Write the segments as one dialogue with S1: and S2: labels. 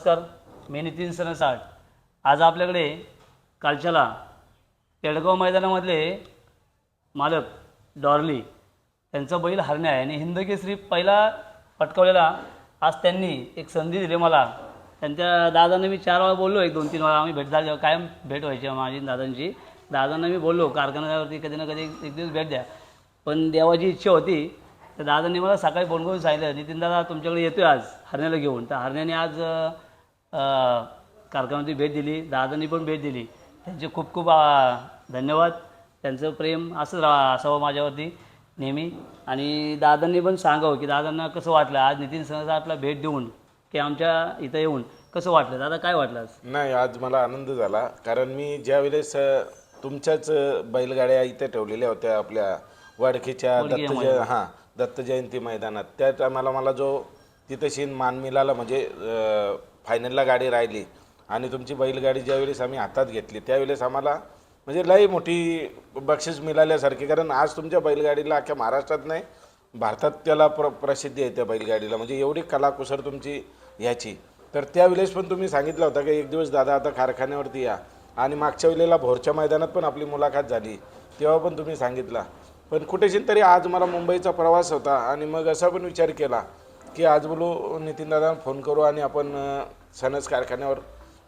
S1: नमस्कार, मी नितीन सरसाट. आज आपल्याकडे कालच्याला पेडगाव मैदानामधले मालक डॉर्ली त्यांचा बैल हरण्या आहे आणि हिंदकेसरी पहिला पटकावलेला. आज त्यांनी एक संधी दिली मला. त्यांच्या दादांना मी 4 वेळा बोललो, 1-2-3 वेळा आम्ही भेट झाली, कायम भेट व्हायची माझी दादांची. दादांना मी बोललो कारखान्यावरती कधी ना कधी एक दिवस भेट द्या, पण देवाची इच्छा होती. तर दादांनी मला सकाळी फोन करून सांगितलं, नितीन दादा तुमच्याकडे येतो आहे आज हरण्याला घेऊन. तर हरण्याने आज कारखान्याची भेट दिली, दादांनी पण भेट दिली. त्यांचे खूप खूप धन्यवाद. त्यांचं प्रेम असंच असावं माझ्यावरती नेहमी. आणि दादांनी पण सांगावं की दादांना कसं वाटलं आज नितीन सरसाटला भेट देऊन, की आमच्या इथं येऊन कसं वाटलं. दादा काय वाटलं आज?
S2: नाही, आज मला आनंद झाला, कारण मी ज्यावेळेस तुमच्याच बैलगाड्या इथे ठेवलेल्या होत्या आपल्या वाडकीच्या दत्त जयंती मैदानात, त्या टायमाला मला जो तिथेशीन मान मिळाला, म्हणजे फायनलला गाडी राहिली आणि तुमची बैलगाडी ज्यावेळेस आम्ही हातात घेतली त्यावेळेस आम्हाला म्हणजे लई मोठी बक्षीस मिळाल्यासारखी. कारण आज तुमच्या बैलगाडीला अख्ख्या महाराष्ट्रात नाही, भारतात त्याला प्रसिद्धी आहे त्या बैलगाडीला, म्हणजे एवढी कलाकुसर तुमची ह्याची. तर त्यावेळेस पण तुम्ही सांगितलं होतं की एक दिवस दादा आता कारखान्यावरती या. आणि मागच्या वेळेला भोरच्या मैदानात पण आपली मुलाखत झाली, तेव्हा पण तुम्ही सांगितलं. पण कुठेशी तरी आज मला मुंबईचा प्रवास होता आणि मग असा पण विचार केला की आज बोलू नितीनदादा फोन करू आणि आपण सनस कारखान्यावर,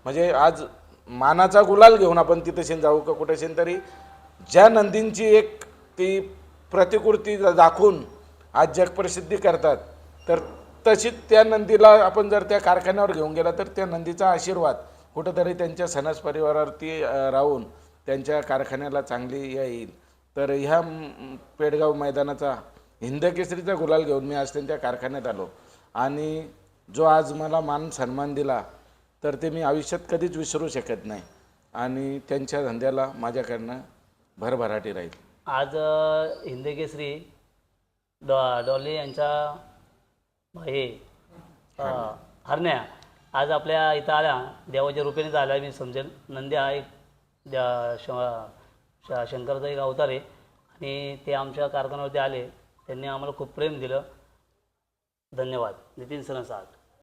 S2: म्हणजे आज मानाचा गुलाल घेऊन आपण तिथेशीन जाऊ का कुठेशीन तरी. ज्या नंदींची एक ती प्रतिकृती दाखवून आज जगप्रसिद्धी करतात, तर तशीच त्या नंदीला आपण जर त्या कारखान्यावर घेऊन गेला तर त्या नंदीचा आशीर्वाद कुठंतरी त्यांच्या सनस परिवारावरती राहून त्यांच्या कारखान्याला चांगली येईल. तर ह्या पेडगाव मैदानाचा हिंदकेसरीचा गुलाल घेऊन मी आज त्यांच्या कारखान्यात आलो आणि जो आज मला मान सन्मान दिला तर ते मी आयुष्यात कधीच विसरू शकत नाही आणि त्यांच्या धंद्याला माझ्याकडनं भरभराटी राहील.
S1: आज हिंदकेसरी डॉली यांचा हे हरण्या आज आपल्या इथं आल्या, देवाच्या रूपेनेच आल्या मी समजेल. नंदी हा एक शंकरचा एक अवतार आहे आणि ते आमच्या कारखान्यावरती आले, त्यांनी आम्हाला खूप प्रेम दिलं. धन्यवाद. नितीन सरसाट.